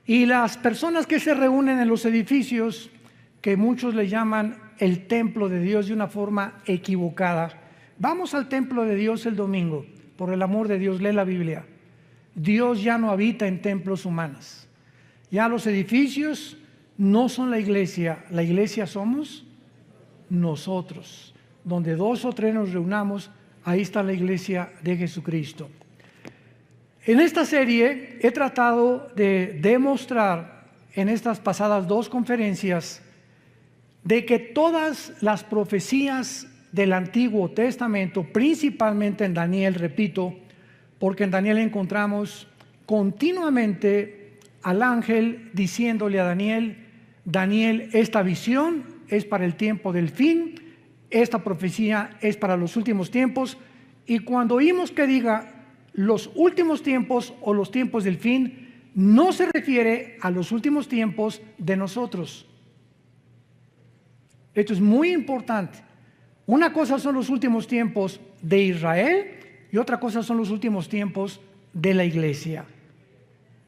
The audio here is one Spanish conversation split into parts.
Y las personas que se reúnen en los edificios, que muchos le llaman el templo de Dios de una forma equivocada. Vamos al templo de Dios el domingo, por el amor de Dios, lee la Biblia. Dios ya no habita en templos humanos. Ya los edificios no son la iglesia somos nosotros. Donde 2 o 3 nos reunamos, ahí está la iglesia de Jesucristo. En esta serie he tratado de demostrar en estas pasadas 2 conferencias de que todas las profecías del Antiguo Testamento, principalmente en Daniel, repito, porque en Daniel encontramos continuamente al ángel diciéndole a Daniel: Daniel, esta visión es para el tiempo del fin, esta profecía es para los últimos tiempos. Y cuando oímos que diga los últimos tiempos o los tiempos del fin, no se refiere a los últimos tiempos de nosotros. Esto es muy importante. Una cosa son los últimos tiempos de Israel y otra cosa son los últimos tiempos de la iglesia.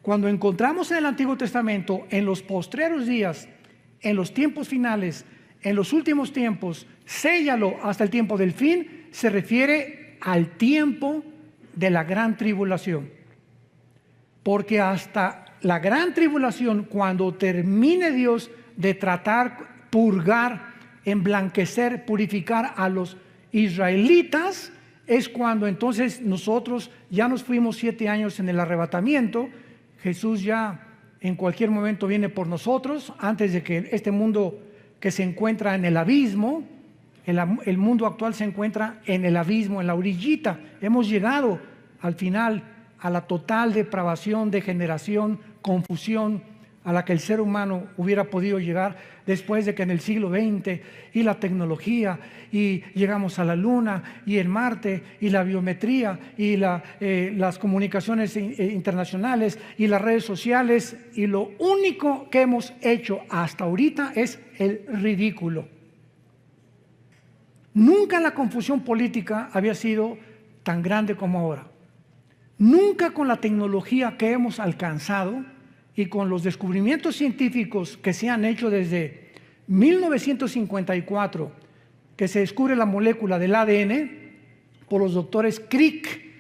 Cuando encontramos en el Antiguo Testamento, en los postreros días, en los tiempos finales, en los últimos tiempos, séllalo hasta el tiempo del fin, se refiere al tiempo de la gran tribulación. Porque hasta la gran tribulación, cuando termine Dios de tratar, purgar, emblanquecer, purificar a los israelitas, es cuando entonces nosotros ya nos fuimos 7 años en el arrebatamiento. Jesús ya en cualquier momento viene por nosotros, antes de que este mundo que se encuentra en el abismo, el mundo actual se encuentra en el abismo, en la orillita. Hemos llegado al final a la total depravación, degeneración, confusión a la que el ser humano hubiera podido llegar después de que en el siglo XX y la tecnología y llegamos a la Luna y el Marte y la biometría y las comunicaciones internacionales y las redes sociales, y lo único que hemos hecho hasta ahorita es el ridículo. Nunca la confusión política había sido tan grande como ahora. Nunca con la tecnología que hemos alcanzado y con los descubrimientos científicos que se han hecho desde 1954, que se descubre la molécula del ADN por los doctores Crick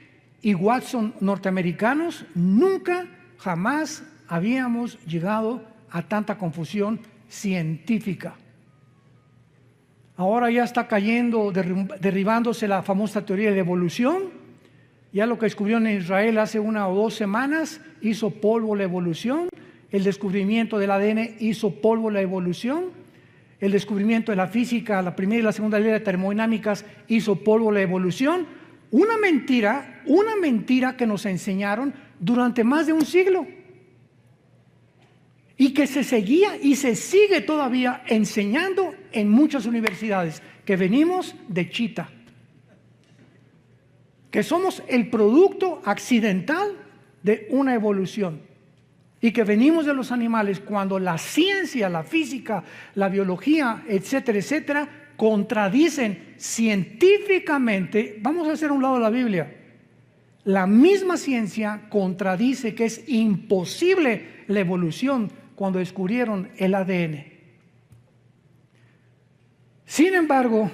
y Watson norteamericanos, nunca, jamás habíamos llegado a tanta confusión científica. Ahora ya está cayendo, derribándose la famosa teoría de la evolución. Ya lo que descubrieron en Israel hace 1 o 2 semanas hizo polvo la evolución. El descubrimiento del ADN hizo polvo la evolución. El descubrimiento de la física, la primera y la segunda ley de termodinámicas, hizo polvo la evolución. Una mentira que nos enseñaron durante más de un siglo. Y que se seguía y se sigue todavía enseñando en muchas universidades, que venimos de Chita, que somos el producto accidental de una evolución y que venimos de los animales, cuando la ciencia, la física, la biología, etcétera, etcétera, contradicen científicamente. Vamos a hacer a un lado la Biblia. La misma ciencia contradice que es imposible la evolución cuando descubrieron el ADN. Sin embargo,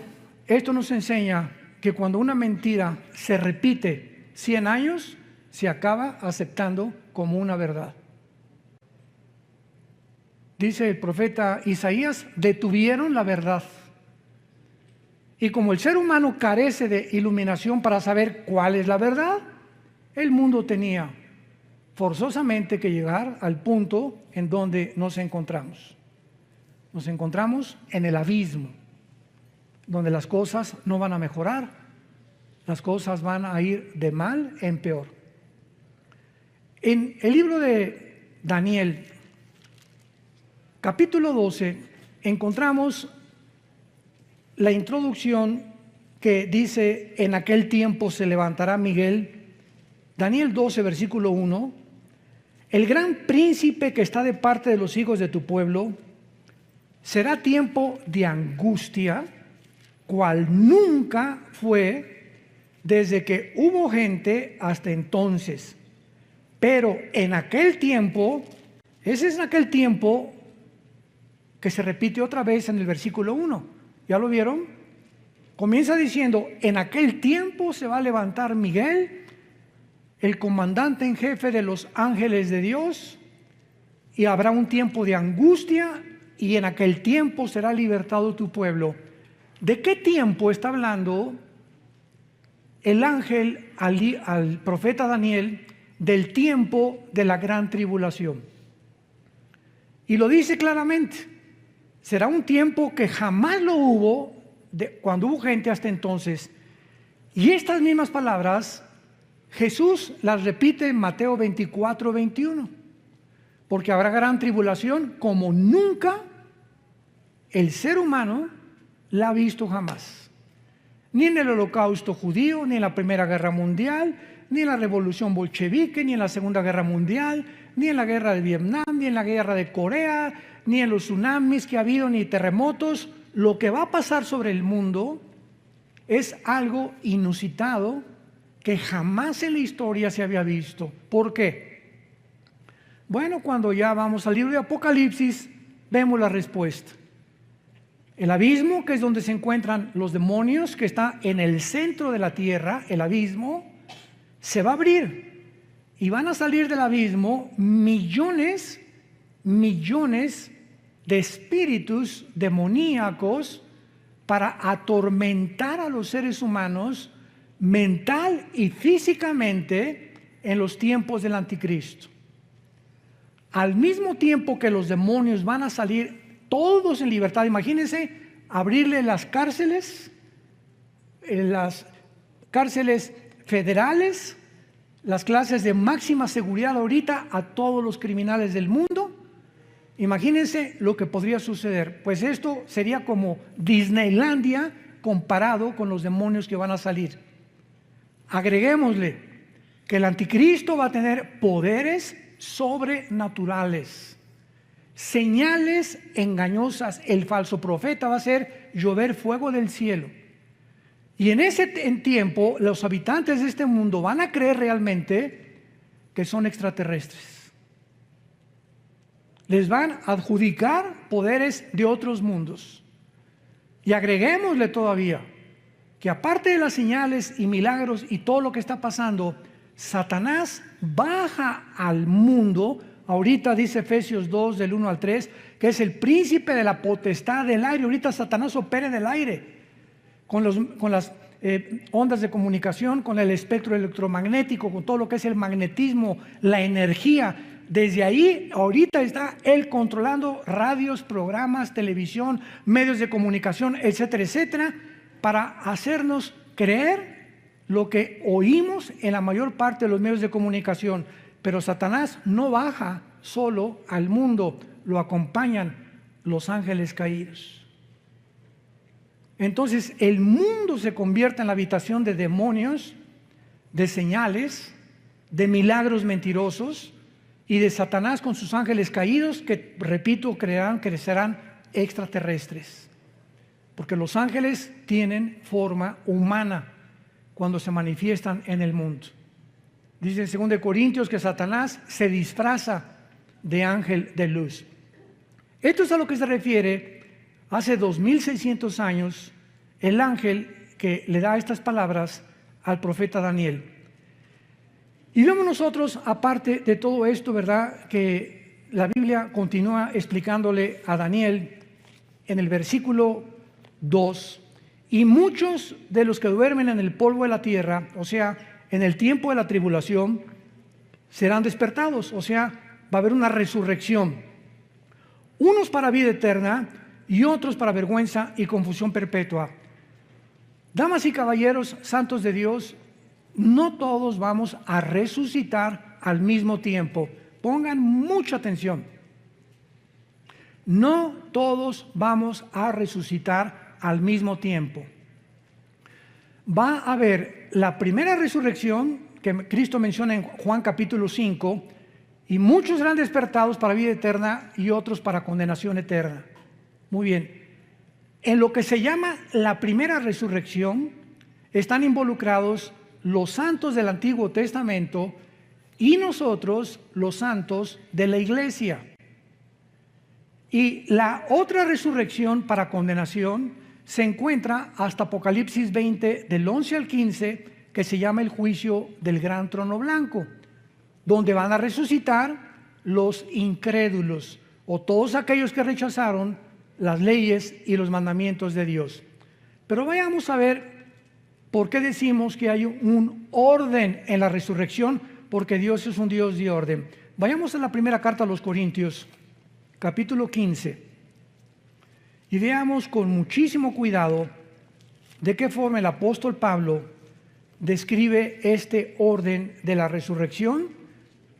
esto nos enseña que cuando una mentira se repite 100 años, se acaba aceptando como una verdad. Dice el profeta Isaías: detuvieron la verdad. Y como el ser humano carece de iluminación para saber cuál es la verdad, el mundo tenía forzosamente que llegar al punto en donde nos encontramos. Nos encontramos en el abismo, donde las cosas no van a mejorar, las cosas van a ir de mal en peor. En el libro de Daniel, capítulo 12, encontramos la introducción que dice: en aquel tiempo se levantará Miguel. Daniel 12, versículo 1, el gran príncipe que está de parte de los hijos de tu pueblo. Será tiempo de angustia, cual nunca fue desde que hubo gente hasta entonces. Pero en aquel tiempo Ese es en aquel tiempo que se repite otra vez en el versículo 1. ¿Ya lo vieron? Comienza diciendo, en aquel tiempo se va a levantar Miguel, el comandante en jefe de los ángeles de Dios, y habrá un tiempo de angustia, y en aquel tiempo será libertado tu pueblo. ¿De qué tiempo está hablando el ángel al profeta Daniel? Del tiempo de la gran tribulación. Y lo dice claramente, será un tiempo que jamás lo hubo, cuando hubo gente hasta entonces. Y estas mismas palabras Jesús las repite en Mateo 24, 21. Porque habrá gran tribulación como nunca el ser humano la ha visto jamás. Ni en el Holocausto judío, ni en la Primera Guerra Mundial, ni en la Revolución Bolchevique, ni en la Segunda Guerra Mundial, ni en la Guerra de Vietnam, ni en la Guerra de Corea, ni en los tsunamis que ha habido, ni terremotos. Lo que va a pasar sobre el mundo es algo inusitado que jamás en la historia se había visto. ¿Por qué? Bueno, cuando ya vamos al libro de Apocalipsis, vemos la respuesta. El abismo, que es donde se encuentran los demonios, que está en el centro de la tierra, el abismo, se va a abrir y van a salir del abismo millones de espíritus demoníacos para atormentar a los seres humanos mental y físicamente en los tiempos del anticristo. Al mismo tiempo que los demonios van a salir todos en libertad, imagínense abrirle las cárceles federales, las clases de máxima seguridad ahorita a todos los criminales del mundo. Imagínense lo que podría suceder. Pues esto sería como Disneylandia comparado con los demonios que van a salir. Agreguémosle que el anticristo va a tener poderes sobrenaturales, señales engañosas. El falso profeta va a hacer llover fuego del cielo. Y en ese tiempo los habitantes de este mundo van a creer realmente que son extraterrestres. Les van a adjudicar poderes de otros mundos. Y agreguémosle todavía que aparte de las señales y milagros y todo lo que está pasando, Satanás baja al mundo. Ahorita dice Efesios 2 del 1 al 3 que es el príncipe de la potestad del aire. Ahorita Satanás opera en el aire con las ondas de comunicación, con el espectro electromagnético, con todo lo que es el magnetismo, la energía. Desde ahí ahorita está él controlando radios, programas, televisión, medios de comunicación, etcétera, etcétera, para hacernos creer lo que oímos en la mayor parte de los medios de comunicación. Pero Satanás no baja solo al mundo, lo acompañan los ángeles caídos. Entonces el mundo se convierte en la habitación de demonios, de señales, de milagros mentirosos y de Satanás con sus ángeles caídos que, repito, crecerán extraterrestres. Porque los ángeles tienen forma humana cuando se manifiestan en el mundo. Dice en 2 Corintios que Satanás se disfraza de ángel de luz. Esto es a lo que se refiere hace 2600 años el ángel que le da estas palabras al profeta Daniel. Y vemos nosotros, aparte de todo esto, ¿verdad?, que la Biblia continúa explicándole a Daniel en el versículo 2, y muchos de los que duermen en el polvo de la tierra, o sea, en el tiempo de la tribulación, serán despertados, o sea, va a haber una resurrección. Unos para vida eterna y otros para vergüenza y confusión perpetua. Damas y caballeros, santos de Dios, no todos vamos a resucitar al mismo tiempo. Pongan mucha atención. No todos vamos a resucitar al mismo tiempo. Va a haber la primera resurrección que Cristo menciona en Juan capítulo 5, y muchos serán despertados para vida eterna y otros para condenación eterna. Muy bien. En lo que se llama la primera resurrección están involucrados los santos del Antiguo Testamento y nosotros los santos de la iglesia. Y la otra resurrección para condenación se encuentra hasta Apocalipsis 20, del 11 al 15, que se llama el juicio del gran trono blanco, donde van a resucitar los incrédulos o todos aquellos que rechazaron las leyes y los mandamientos de Dios. Pero vayamos a ver por qué decimos que hay un orden en la resurrección, porque Dios es un Dios de orden. Vayamos a la primera carta a los Corintios, capítulo 15, y veamos con muchísimo cuidado de qué forma el apóstol Pablo describe este orden de la resurrección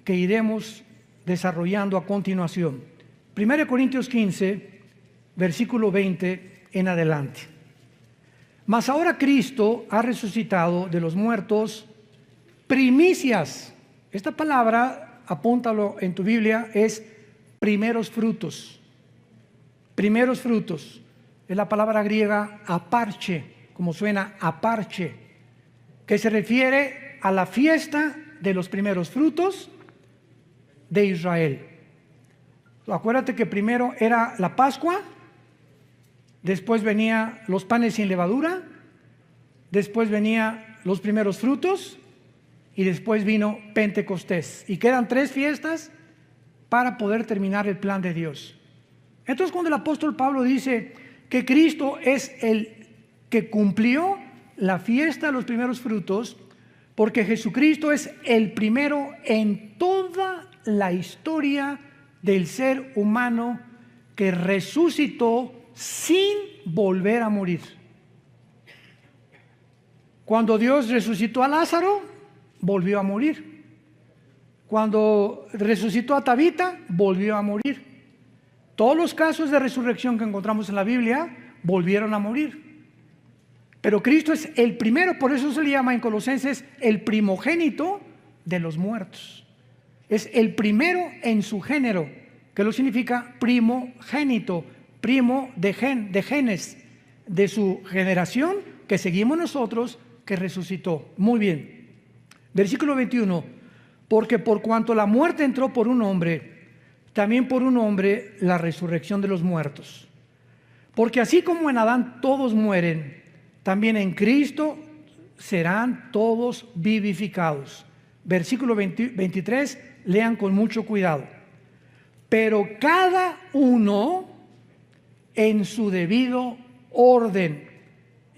que iremos desarrollando a continuación. 1 Corintios 15, versículo 20 en adelante. Mas ahora Cristo ha resucitado de los muertos, primicias. Esta palabra, apúntalo en tu Biblia, es primeros frutos. Primeros frutos. Es la palabra griega aparche, como suena aparche, que se refiere a la fiesta de los primeros frutos de Israel. Acuérdate que primero era la Pascua, después venía los panes sin levadura, después venía los primeros frutos y después vino Pentecostés. Y quedan 3 fiestas para poder terminar el plan de Dios. Entonces, cuando el apóstol Pablo dice que Cristo es el que cumplió la fiesta de los primeros frutos, porque Jesucristo es el primero en toda la historia del ser humano que resucitó sin volver a morir. Cuando Dios resucitó a Lázaro, volvió a morir. Cuando resucitó a Tabita, volvió a morir. Todos los casos de resurrección que encontramos en la Biblia volvieron a morir. Pero Cristo es el primero, por eso se le llama en Colosenses el primogénito de los muertos. Es el primero en su género, que lo significa primogénito, primo de genes, de su generación que seguimos nosotros, que resucitó. Muy bien. Versículo 21. Porque por cuanto la muerte entró por un hombre, también por un hombre la resurrección de los muertos. Porque así como en Adán todos mueren, también en Cristo serán todos vivificados. Versículo 23, lean con mucho cuidado. Pero cada uno en su debido orden.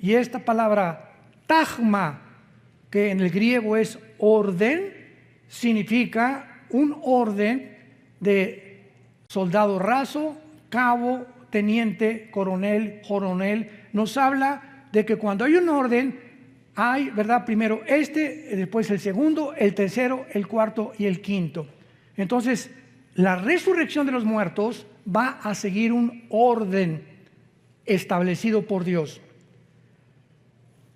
Y esta palabra tagma, que en el griego es orden, significa un orden de soldado raso, cabo, teniente, coronel, nos habla de que cuando hay un orden, hay, ¿verdad? Primero después el segundo, el tercero, el cuarto y el quinto. Entonces, la resurrección de los muertos va a seguir un orden establecido por Dios.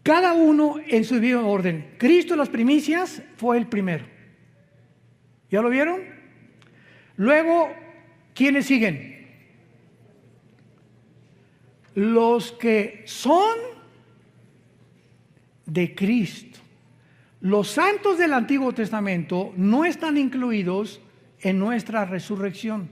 Cada uno en su debido orden. Cristo, las primicias, fue el primero. ¿Ya lo vieron? Luego, ¿quiénes siguen? Los que son de Cristo. Los santos del Antiguo Testamento no están incluidos en nuestra resurrección.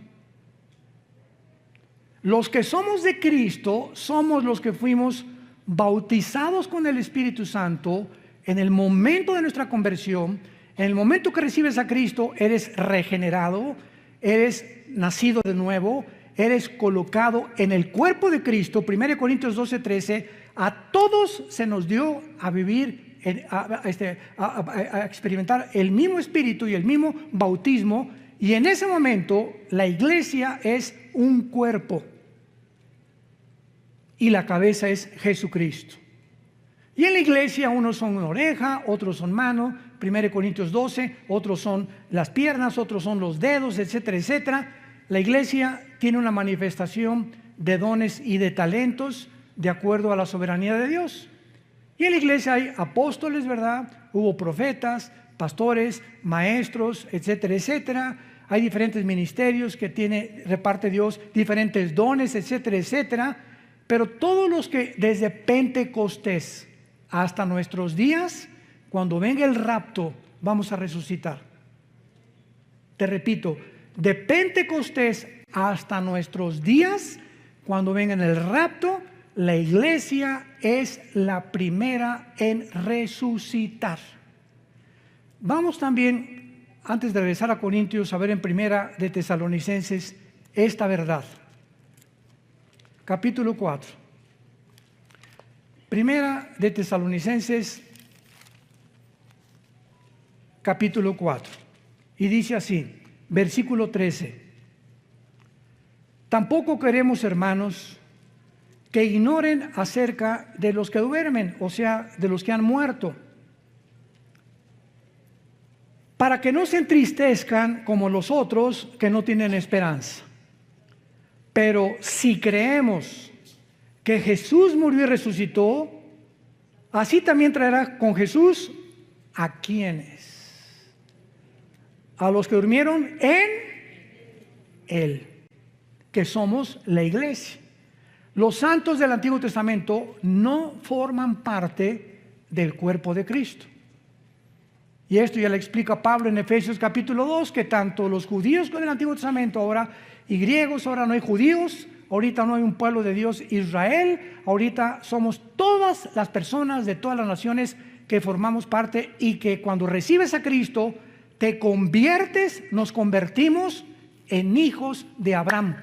Los que somos de Cristo somos los que fuimos bautizados con el Espíritu Santo en el momento de nuestra conversión. En el momento que recibes a Cristo, eres regenerado, eres nacido de nuevo, eres colocado en el cuerpo de Cristo. 1 Corintios 12:13, a todos se nos dio a vivir, a experimentar el mismo Espíritu y el mismo bautismo, y en ese momento la iglesia es un cuerpo y la cabeza es Jesucristo. Y en la iglesia unos son una oreja, otros son mano, 1 Corintios 12, otros son las piernas, otros son los dedos, etcétera, etcétera. La iglesia tiene una manifestación de dones y de talentos de acuerdo a la soberanía de Dios. Y en la iglesia hay apóstoles, ¿verdad? Hubo profetas, pastores, maestros, etcétera, etcétera. Hay diferentes ministerios que reparte Dios, diferentes dones, etcétera, etcétera. Pero todos los que desde Pentecostés hasta nuestros días, cuando venga el rapto, vamos a resucitar. Te repito, de Pentecostés hasta nuestros días, cuando venga el rapto, la iglesia es la primera en resucitar. Vamos también, antes de regresar a Corintios, a ver en Primera de Tesalonicenses esta verdad. Capítulo 4. Primera de Tesalonicenses, capítulo 4. Y dice así, versículo 13. Tampoco queremos, hermanos, que ignoren acerca de los que duermen, o sea, de los que han muerto, para que no se entristezcan como los otros que no tienen esperanza. Pero si creemos que Jesús murió y resucitó, así también traerá con Jesús ¿a quiénes? A los que durmieron en Él, que somos la iglesia. Los santos del Antiguo Testamento no forman parte del cuerpo de Cristo. Y esto ya le explica Pablo en Efesios capítulo 2, que tanto los judíos con el Antiguo Testamento ahora y griegos, ahora no hay judíos, ahorita no hay un pueblo de Dios Israel, ahorita somos todas las personas de todas las naciones que formamos parte, y que cuando recibes a Cristo te conviertes, nos convertimos en hijos de Abraham.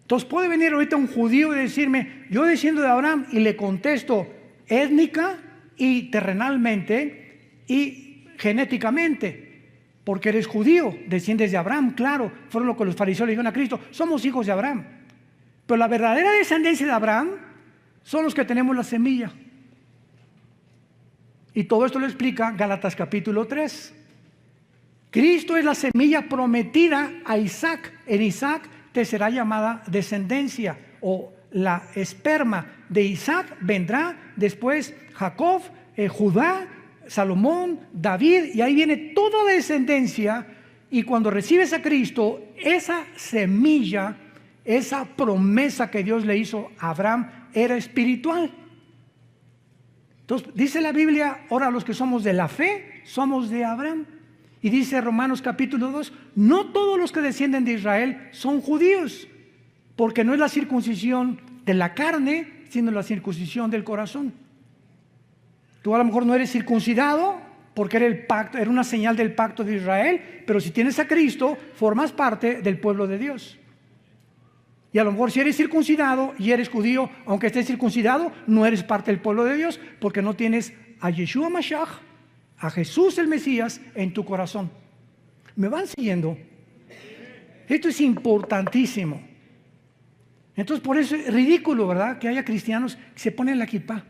Entonces puede venir ahorita un judío y decirme, yo desciendo de Abraham, y le contesto étnica y terrenalmente y genéticamente, porque eres judío, desciendes de Abraham, claro, fueron lo que los fariseos le dijeron a Cristo, somos hijos de Abraham. Pero la verdadera descendencia de Abraham son los que tenemos la semilla. Y todo esto lo explica Gálatas capítulo 3. Cristo es la semilla prometida a Isaac. En Isaac te será llamada descendencia, o la esperma de Isaac vendrá después Jacob, Judá, Salomón, David, y ahí viene toda la descendencia. Y cuando recibes a Cristo, esa semilla, esa promesa que Dios le hizo a Abraham era espiritual. Entonces dice la Biblia, ahora los que somos de la fe somos de Abraham. Y dice Romanos capítulo 2, no todos los que descienden de Israel son judíos, porque no es la circuncisión de la carne, sino la circuncisión del corazón. Tú a lo mejor no eres circuncidado porque era el pacto, era una señal del pacto de Israel, pero si tienes a Cristo, formas parte del pueblo de Dios. Y a lo mejor si eres circuncidado y eres judío, aunque estés circuncidado, no eres parte del pueblo de Dios, porque no tienes a Yeshua Mashiach, a Jesús el Mesías, en tu corazón. ¿Me van siguiendo? Esto es importantísimo. Entonces por eso es ridículo, ¿verdad?, que haya cristianos que se ponen la kipá.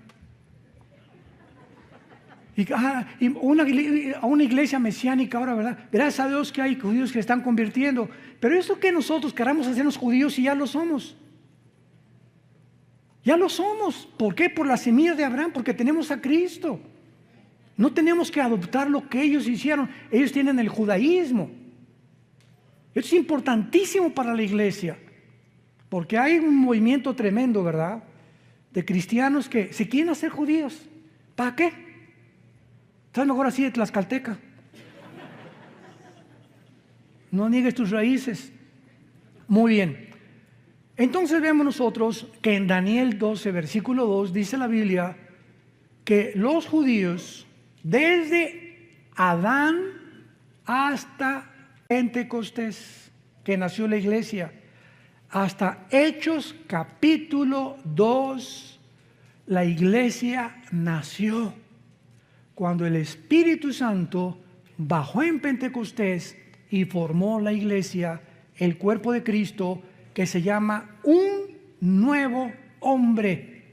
Y a una iglesia mesiánica ahora, ¿verdad? Gracias a Dios que hay judíos que se están convirtiendo. Pero eso que nosotros queramos hacernos judíos, y ya lo somos. Ya lo somos. ¿Por qué? Por la semilla de Abraham, porque tenemos a Cristo. No tenemos que adoptar lo que ellos hicieron. Ellos tienen el judaísmo. Esto es importantísimo para la iglesia, porque hay un movimiento tremendo, ¿verdad?, de cristianos que se quieren hacer judíos. ¿Para qué? Estás mejor así de tlaxcalteca. No niegues tus raíces. Muy bien. Entonces vemos nosotros que en Daniel 12, versículo 2, dice la Biblia que los judíos, desde Adán hasta Pentecostés, que nació la iglesia, hasta Hechos capítulo 2, la iglesia nació cuando el Espíritu Santo bajó en Pentecostés y formó la iglesia, el cuerpo de Cristo, que se llama un nuevo hombre.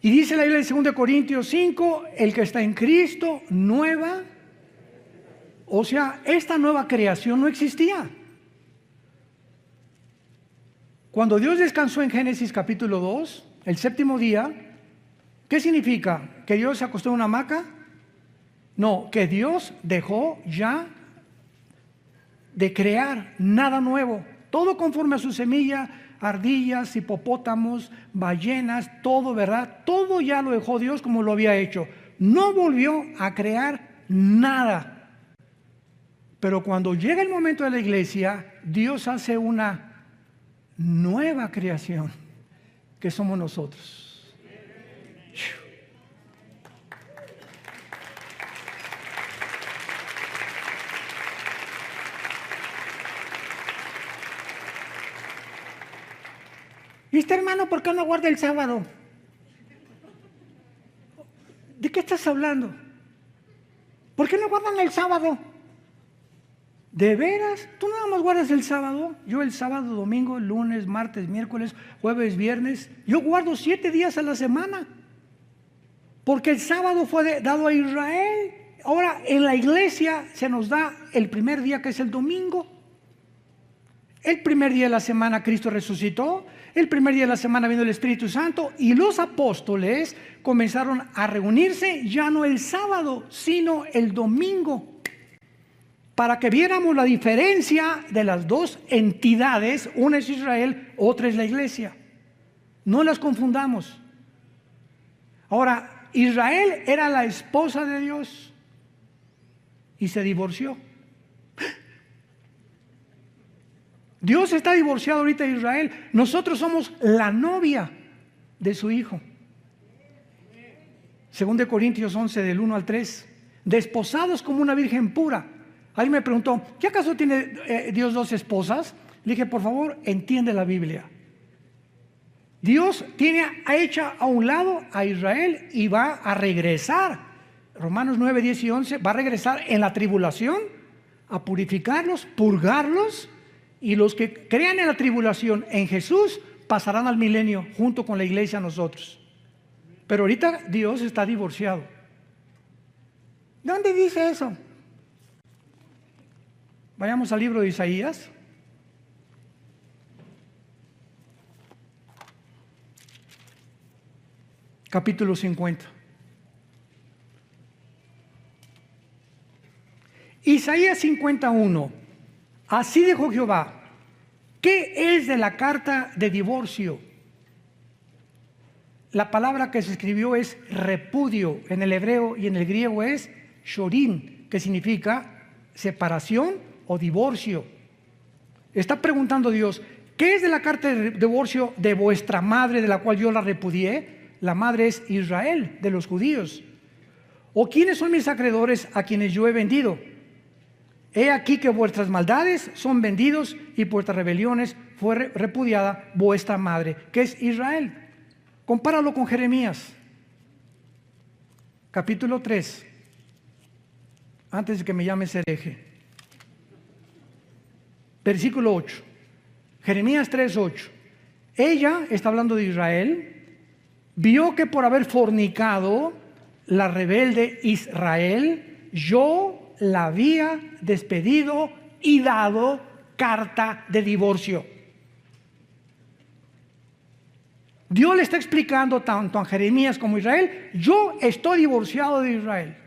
Y dice la Biblia en 2 Corintios 5, el que está en Cristo, nueva. O sea, esta nueva creación no existía. Cuando Dios descansó en Génesis capítulo 2, el séptimo día, ¿qué significa? ¿Que Dios se acostó en una hamaca? No, que Dios dejó ya de crear nada nuevo, todo conforme a su semilla, ardillas, hipopótamos, ballenas, todo, ¿verdad? Todo ya lo dejó Dios como lo había hecho. no volvió a crear nada. Pero cuando llega el momento de la iglesia, Dios hace una nueva creación, que somos nosotros. ¿Viste, hermano, por qué no guarda el sábado? ¿De qué estás hablando? ¿Por qué no guardan el sábado? ¿De veras? ¿Tú nada más guardas el sábado? Yo el sábado, domingo, lunes, martes, miércoles, jueves, viernes. Yo guardo 7 días a la semana. Porque el sábado fue dado a Israel. Ahora en la iglesia se nos da el primer día, que es el domingo. El primer día de la semana Cristo resucitó. El primer día de la semana vino el Espíritu Santo y los apóstoles comenzaron a reunirse ya no el sábado, sino el domingo, para que viéramos la diferencia de las dos entidades. Una es Israel, otra es la iglesia. No las confundamos. Ahora, Israel era la esposa de Dios y se divorció. Dios está divorciado ahorita de Israel. Nosotros somos la novia de su hijo. 2 Corintios 11, del 1 al 3. Desposados como una virgen pura. Alguien me preguntó, ¿qué acaso tiene Dios 2 esposas? Le dije, por favor, entiende la Biblia. Dios ha hecho a un lado a Israel y va a regresar. Romanos 9, 10 y 11. Va a regresar en la tribulación a purificarlos, purgarlos. Y los que crean en la tribulación en Jesús pasarán al milenio junto con la iglesia nosotros. Pero ahorita Dios está divorciado. ¿Dónde dice eso? Vayamos al libro de Isaías. Capítulo 50. Isaías 51. Así dijo Jehová, ¿qué es de la carta de divorcio? La palabra que se escribió es repudio en el hebreo y en el griego es shorin, que significa separación o divorcio. Está preguntando Dios, ¿qué es de la carta de divorcio de vuestra madre, de la cual yo la repudié? La madre es Israel, de los judíos. ¿O quiénes son mis acreedores a quienes yo he vendido? He aquí que vuestras maldades son vendidos y vuestras rebeliones fue repudiada vuestra madre, que es Israel. Compáralo con Jeremías, capítulo 3, antes de que me llames hereje. Versículo 8. Jeremías 3, 8. Ella, está hablando de Israel, vio que por haber fornicado la rebelde Israel, yo la había despedido y dado carta de divorcio. Dios le está explicando tanto a Jeremías como a Israel, yo estoy divorciado de Israel.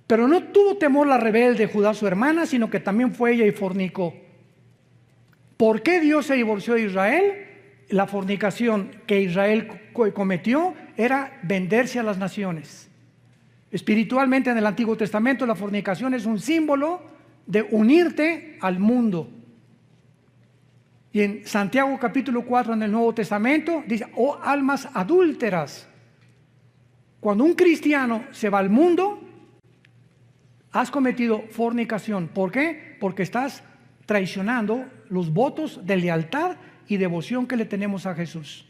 Pero no tuvo temor la rebelde Judá, su hermana, sino que también fue ella y fornicó. ¿Por qué Dios se divorció de Israel? La fornicación que Israel cometió era venderse a las naciones. Espiritualmente en el Antiguo Testamento la fornicación es un símbolo de unirte al mundo. Y en Santiago capítulo 4 en el Nuevo Testamento dice, oh almas adúlteras. Cuando un cristiano se va al mundo, has cometido fornicación. ¿Por qué? Porque estás traicionando los votos de lealtad y devoción que le tenemos a Jesús.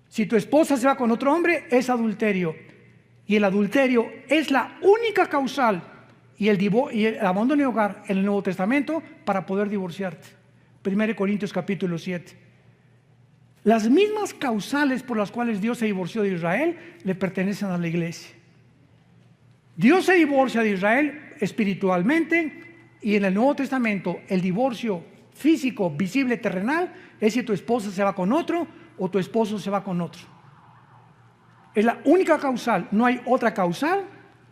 Si tu esposa se va con otro hombre, es adulterio. Y el adulterio es la única causal y el abandono de hogar en el Nuevo Testamento para poder divorciarte. 1 Corintios capítulo 7. Las mismas causales por las cuales Dios se divorció de Israel le pertenecen a la iglesia. Dios se divorcia de Israel espiritualmente y en el Nuevo Testamento el divorcio físico, visible, terrenal es si tu esposa se va con otro o tu esposo se va con otro. Es la única causal, no hay otra causal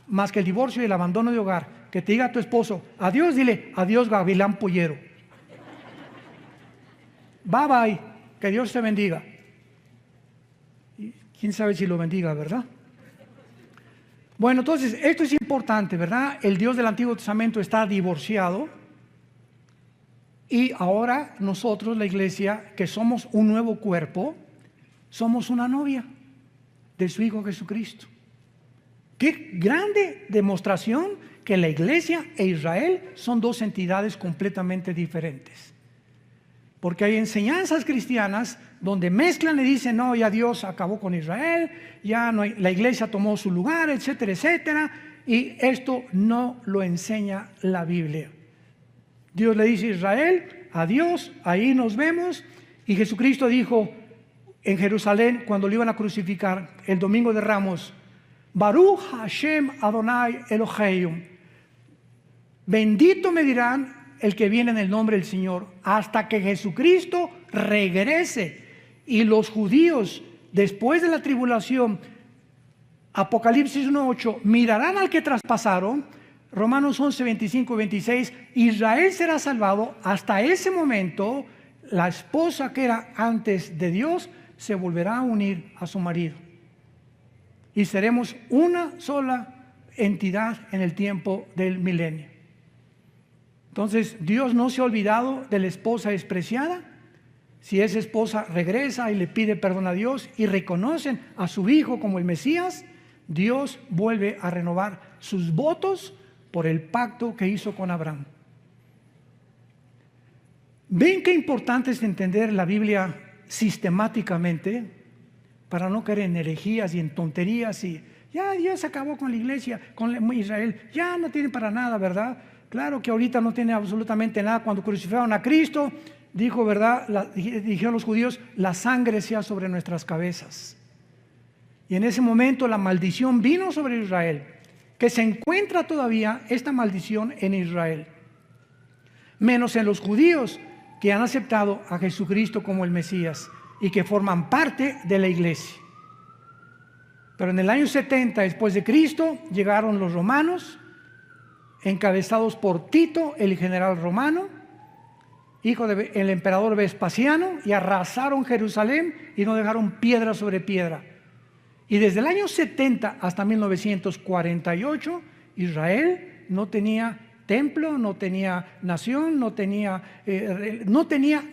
más que el divorcio y el abandono de hogar. Que te diga a tu esposo, adiós, dile, adiós gavilán pollero. Bye bye, que Dios te bendiga. Quién sabe si lo bendiga, ¿verdad? Bueno, entonces, esto es importante, ¿verdad? El Dios del Antiguo Testamento está divorciado y ahora nosotros, la iglesia, que somos un nuevo cuerpo, somos una novia de su Hijo Jesucristo. Qué grande demostración que la iglesia e Israel son dos entidades completamente diferentes. Porque hay enseñanzas cristianas donde mezclan y dicen, no, ya Dios acabó con Israel, ya no hay, la iglesia tomó su lugar, etcétera, etcétera. Y esto no lo enseña la Biblia. Dios le dice a Israel, adiós, ahí nos vemos. Y Jesucristo dijo en Jerusalén, cuando lo iban a crucificar, el domingo de Ramos, Baruch Hashem Adonai Eloheinu, bendito me dirán el que viene en el nombre del Señor, hasta que Jesucristo regrese. Y los judíos, después de la tribulación, Apocalipsis 1:8, mirarán al que traspasaron. Romanos 11, 25 y 26, Israel será salvado. Hasta ese momento, la esposa que era antes de Dios se volverá a unir a su marido. Y seremos una sola entidad en el tiempo del milenio. Entonces, Dios no se ha olvidado de la esposa despreciada. Si esa esposa regresa y le pide perdón a Dios y reconocen a su hijo como el Mesías, Dios vuelve a renovar sus votos por el pacto que hizo con Abraham. ¿Ven qué importante es entender la Biblia sistemáticamente para no caer en herejías y en tonterías y ya Dios acabó con la iglesia, con Israel, ya no tiene para nada, ¿verdad? Claro que ahorita no tiene absolutamente nada. Cuando crucificaron a Cristo, dijo, ¿verdad? Dijeron los judíos, la sangre sea sobre nuestras cabezas. Y en ese momento la maldición vino sobre Israel, que se encuentra todavía esta maldición en Israel, menos en los judíos que han aceptado a Jesucristo como el Mesías y que forman parte de la iglesia. Pero en el año 70 después de Cristo llegaron los romanos, encabezados por Tito, el general romano, hijo del emperador Vespasiano, y arrasaron Jerusalén y no dejaron piedra sobre piedra. Y desde el año 70 hasta 1948, Israel no tenía templo, no tenía nación, no tenía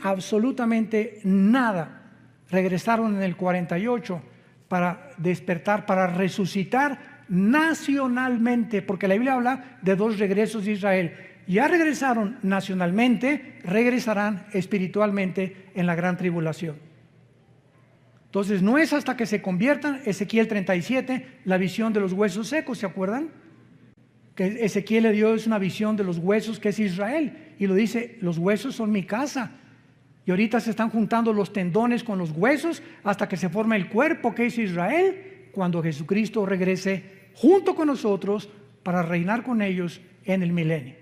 absolutamente nada. Regresaron en el 48 para despertar, para resucitar nacionalmente, porque la Biblia habla de dos regresos de Israel. Ya regresaron nacionalmente, regresarán espiritualmente en la gran tribulación. Entonces no es hasta que se conviertan. Ezequiel 37, la visión de los huesos secos, ¿se acuerdan? Que Ezequiel le dio es una visión de los huesos, que es Israel, y lo dice, los huesos son mi casa. Y ahorita se están juntando los tendones con los huesos hasta que se forma el cuerpo, que es Israel, cuando Jesucristo regrese junto con nosotros para reinar con ellos en el milenio.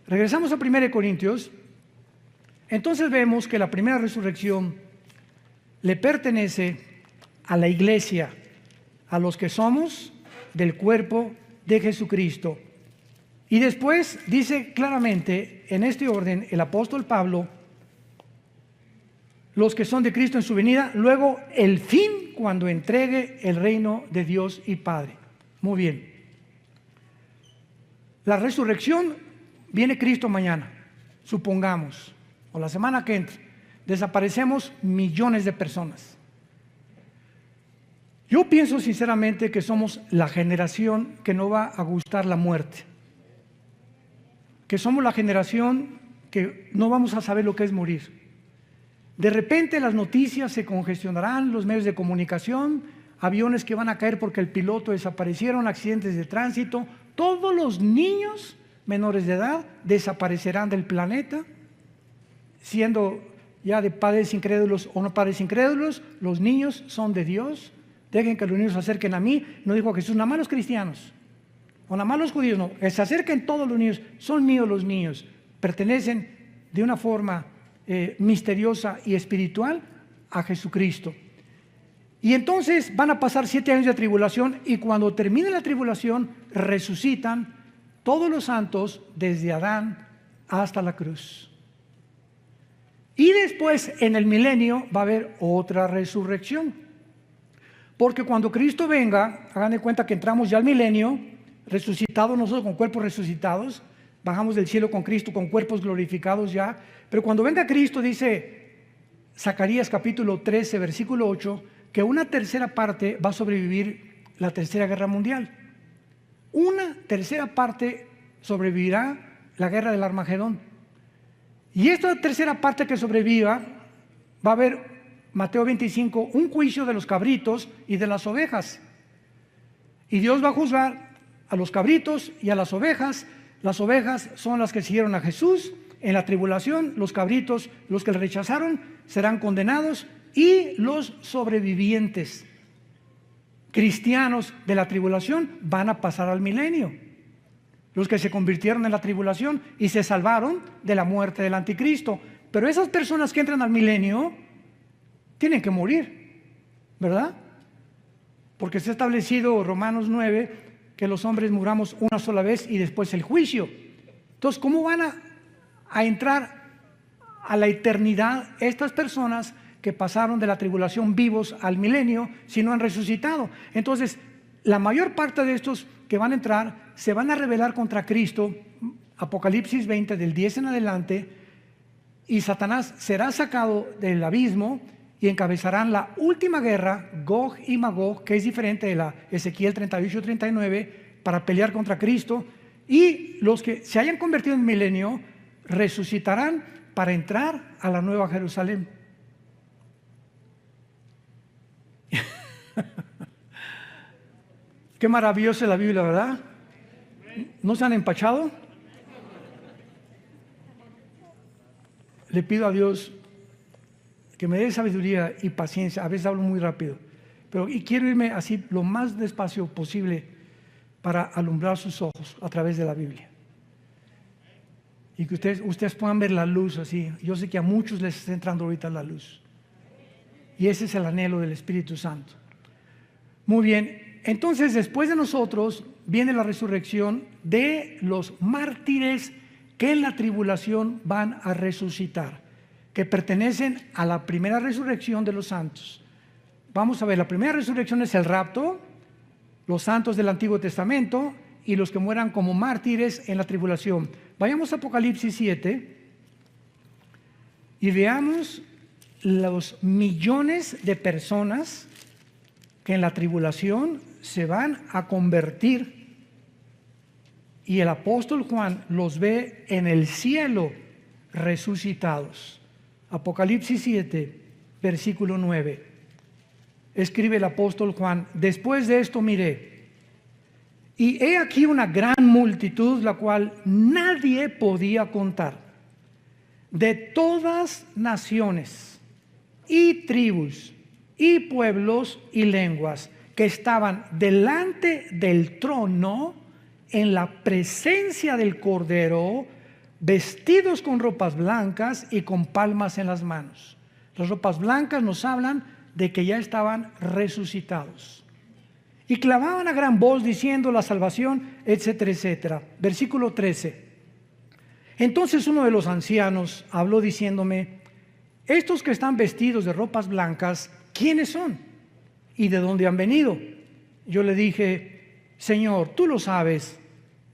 Regresamos a 1 Corintios. Entonces vemos que la primera resurrección le pertenece a la iglesia, a los que somos del cuerpo de Jesucristo. Y después dice claramente en este orden el apóstol Pablo, los que son de Cristo en su venida, luego el fin cuando entregue el reino de Dios y Padre. Muy bien. La resurrección, viene Cristo mañana, supongamos, o la semana que entra, desaparecemos millones de personas. Yo pienso sinceramente que somos la generación que no va a gustar la muerte, que somos la generación que no vamos a saber lo que es morir. De repente las noticias se congestionarán, los medios de comunicación, aviones que van a caer porque el piloto desaparecieron, accidentes de tránsito. Todos los niños menores de edad desaparecerán del planeta, siendo ya de padres incrédulos o no padres incrédulos. Los niños son de Dios. Dejen que los niños se acerquen a mí. No dijo Jesús, nada más los cristianos o nada más los judíos, no, que se acerquen todos los niños. Son míos los niños, pertenecen de una forma misteriosa y espiritual a Jesucristo. Y entonces van a pasar 7 años de tribulación, y cuando termine la tribulación resucitan todos los santos desde Adán hasta la cruz. Y después en el milenio va a haber otra resurrección. Porque cuando Cristo venga, hagan de cuenta que entramos ya al milenio, resucitados nosotros con cuerpos resucitados, bajamos del cielo con Cristo con cuerpos glorificados ya. Pero cuando venga Cristo, dice Zacarías capítulo 13, versículo 8, que una tercera parte va a sobrevivir la tercera guerra mundial. Una tercera parte sobrevivirá la guerra del Armagedón. Y esta tercera parte que sobreviva, va a haber, Mateo 25, un juicio de los cabritos y de las ovejas. Y Dios va a juzgar a los cabritos y a las ovejas. Las ovejas son las que siguieron a Jesús en la tribulación. Los cabritos, los que le rechazaron, serán condenados. Y los sobrevivientes cristianos de la tribulación van a pasar al milenio. Los que se convirtieron en la tribulación y se salvaron de la muerte del anticristo. Pero esas personas que entran al milenio tienen que morir, ¿verdad? Porque se ha establecido Romanos 9 que los hombres muramos una sola vez y después el juicio. Entonces, ¿cómo van a entrar a la eternidad estas personas que pasaron de la tribulación vivos al milenio si no han resucitado? Entonces, la mayor parte de estos que van a entrar se van a rebelar contra Cristo, Apocalipsis 20 del 10 en adelante, y Satanás será sacado del abismo y encabezarán la última guerra, Gog y Magog, que es diferente de la Ezequiel 38-39, para pelear contra Cristo. Y los que se hayan convertido en milenio resucitarán para entrar a la nueva Jerusalén. Qué maravillosa es la Biblia, ¿verdad? ¿No se han empachado? Le pido a Dios que me dé sabiduría y paciencia. A veces hablo muy rápido, pero quiero irme así lo más despacio posible para alumbrar sus ojos a través de la Biblia. Y que ustedes puedan ver la luz así. Yo sé que a muchos les está entrando ahorita la luz. Y ese es el anhelo del Espíritu Santo. Muy bien, entonces después de nosotros viene la resurrección de los mártires que en la tribulación van a resucitar, que pertenecen a la primera resurrección de los santos. Vamos a ver, la primera resurrección es el rapto, los santos del Antiguo Testamento y los que mueran como mártires en la tribulación. Vayamos a Apocalipsis 7 y veamos los millones de personas que en la tribulación se van a convertir, y el apóstol Juan los ve en el cielo resucitados. Apocalipsis 7, versículo 9. Escribe el apóstol Juan: después de esto miré, y he aquí una gran multitud, la cual nadie podía contar, de todas naciones y tribus y pueblos y lenguas, que estaban delante del trono en la presencia del Cordero, vestidos con ropas blancas y con palmas en las manos. Las ropas blancas nos hablan de que ya estaban resucitados. Y clamaban a gran voz diciendo: la salvación, etcétera, etcétera. Versículo 13. Entonces uno de los ancianos habló diciéndome: estos que están vestidos de ropas blancas, ¿quiénes son? ¿Y de dónde han venido? Yo le dije: Señor, tú lo sabes.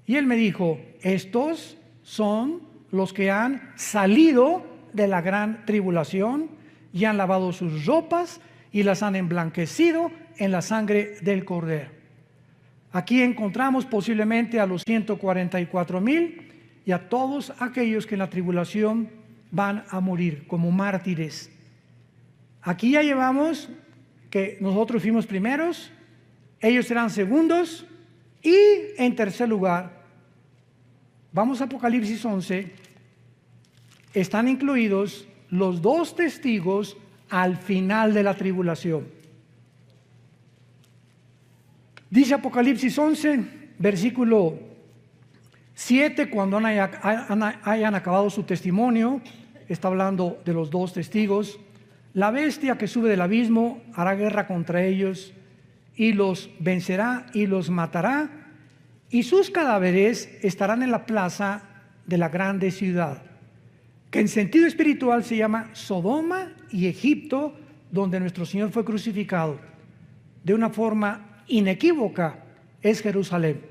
Y él me dijo: estos son los que han salido de la gran tribulación y han lavado sus ropas y las han emblanquecido en la sangre del Cordero. Aquí encontramos posiblemente a los 144,000 y a todos aquellos que en la tribulación van a morir como mártires. Aquí ya llevamos que nosotros fuimos primeros, ellos serán segundos, y en tercer lugar, vamos a Apocalipsis 11, están incluidos los 2 testigos al final de la tribulación. Dice Apocalipsis 11, versículo 7, cuando hayan acabado su testimonio, está hablando de los 2 testigos. La bestia que sube del abismo hará guerra contra ellos y los vencerá y los matará, y sus cadáveres estarán en la plaza de la grande ciudad, que en sentido espiritual se llama Sodoma y Egipto, donde nuestro Señor fue crucificado. de una forma inequívoca es Jerusalén,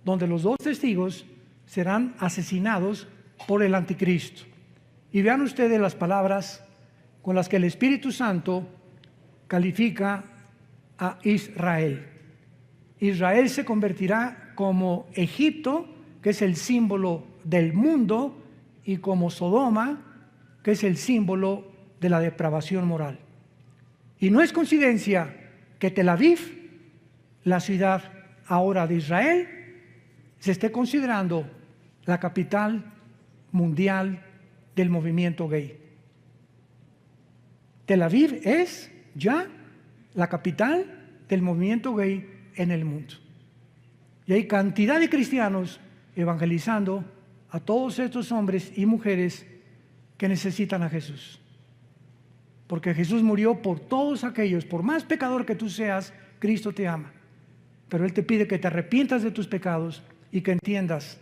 donde los 2 testigos serán asesinados por el anticristo. Y vean ustedes las palabras con las que el Espíritu Santo califica a Israel. Israel se convertirá como Egipto, que es el símbolo del mundo, y como Sodoma, que es el símbolo de la depravación moral. Y no es coincidencia que Tel Aviv, la ciudad ahora de Israel, se esté considerando la capital mundial del movimiento gay. Tel Aviv es ya la capital del movimiento gay en el mundo. Y hay cantidad de cristianos evangelizando a todos estos hombres y mujeres que necesitan a Jesús. Porque Jesús murió por todos aquellos, por más pecador que tú seas, Cristo te ama. Pero Él te pide que te arrepientas de tus pecados y que entiendas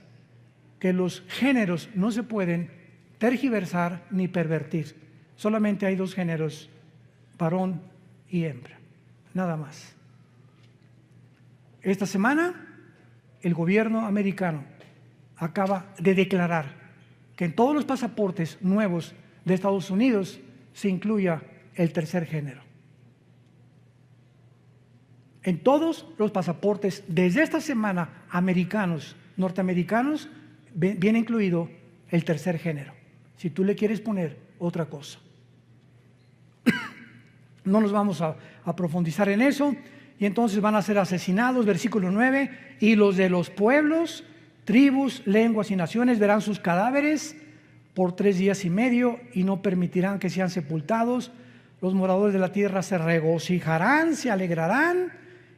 que los géneros no se pueden tergiversar ni pervertir. Solamente hay 2 géneros, varón y hembra, nada más. Esta semana el gobierno americano acaba de declarar que en todos los pasaportes nuevos de Estados Unidos se incluya el tercer género. En todos los pasaportes desde esta semana americanos, norteamericanos, viene incluido el tercer género, si tú le quieres poner otra cosa. No nos vamos a profundizar en eso. Y entonces van a ser asesinados, versículo 9, y los de los pueblos, tribus, lenguas y naciones verán sus cadáveres por 3 días y medio y no permitirán que sean sepultados. Los moradores de la tierra se regocijarán, se alegrarán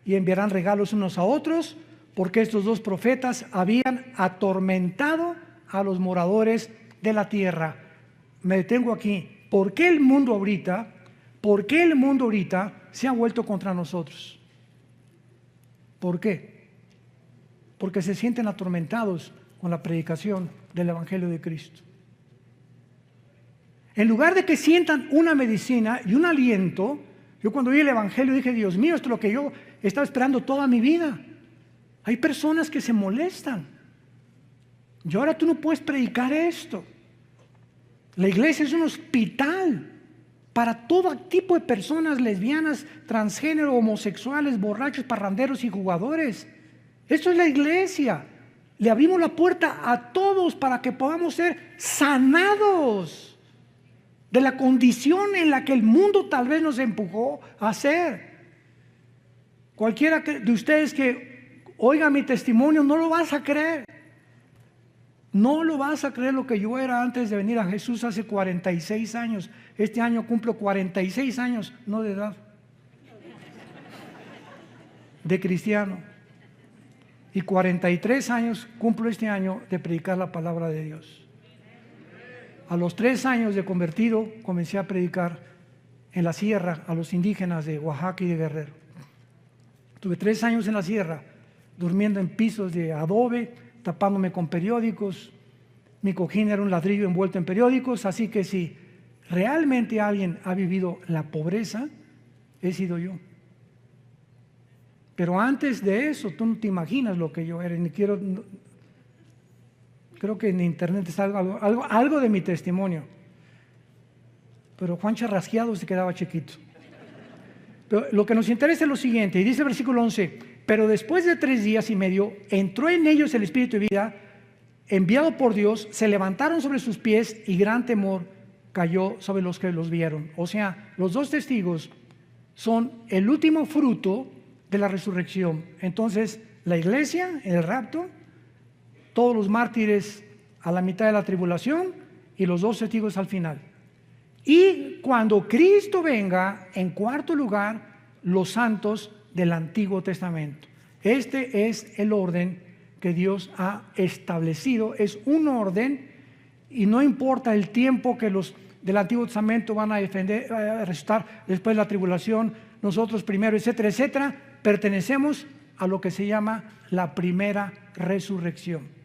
y enviarán regalos unos a otros, porque estos 2 profetas habían atormentado a los moradores de la tierra. Me detengo aquí. ¿Por qué el mundo ahorita se ha vuelto contra nosotros? ¿Por qué? Porque se sienten atormentados con la predicación del Evangelio de Cristo. En lugar de que sientan una medicina y un aliento, yo cuando oí el Evangelio dije, Dios mío, esto es lo que yo estaba esperando toda mi vida. Hay personas que se molestan. Y ahora tú no puedes predicar esto. La iglesia es un hospital para todo tipo de personas, lesbianas, transgénero, homosexuales, borrachos, parranderos y jugadores. Esto es la iglesia. Le abrimos la puerta a todos para que podamos ser sanados de la condición en la que el mundo tal vez nos empujó a ser. Cualquiera de ustedes que oiga mi testimonio no lo vas a creer. No lo vas a creer lo que yo era antes de venir a Jesús hace 46 años. Este año cumplo 46 años, no de edad, de cristiano. Y 43 años cumplo este año de predicar la palabra de Dios. A los 3 años de convertido comencé a predicar en la sierra a los indígenas de Oaxaca y de Guerrero. Tuve 3 años en la sierra, durmiendo en pisos de adobe, tapándome con periódicos. Mi cojín era un ladrillo envuelto en periódicos, así que si realmente alguien ha vivido la pobreza, he sido yo. Pero antes de eso, tú no te imaginas lo que yo era. Creo que en internet está algo de mi testimonio. Pero Juan Charrasqueado se quedaba chiquito. Pero lo que nos interesa es lo siguiente, y dice el versículo 11, pero después de 3 días y medio, entró en ellos el Espíritu de vida, enviado por Dios, se levantaron sobre sus pies y gran temor cayó sobre los que los vieron. O sea, los 2 testigos son el último fruto de la resurrección. Entonces, la iglesia en el rapto, todos los mártires a la mitad de la tribulación y los 2 testigos al final. Y cuando Cristo venga, en cuarto lugar, los santos del Antiguo Testamento. Este es el orden que Dios ha establecido. Es un orden y no importa el tiempo que los del Antiguo Testamento van a resucitar después de la tribulación, nosotros primero, etcétera, etcétera, pertenecemos a lo que se llama la primera resurrección.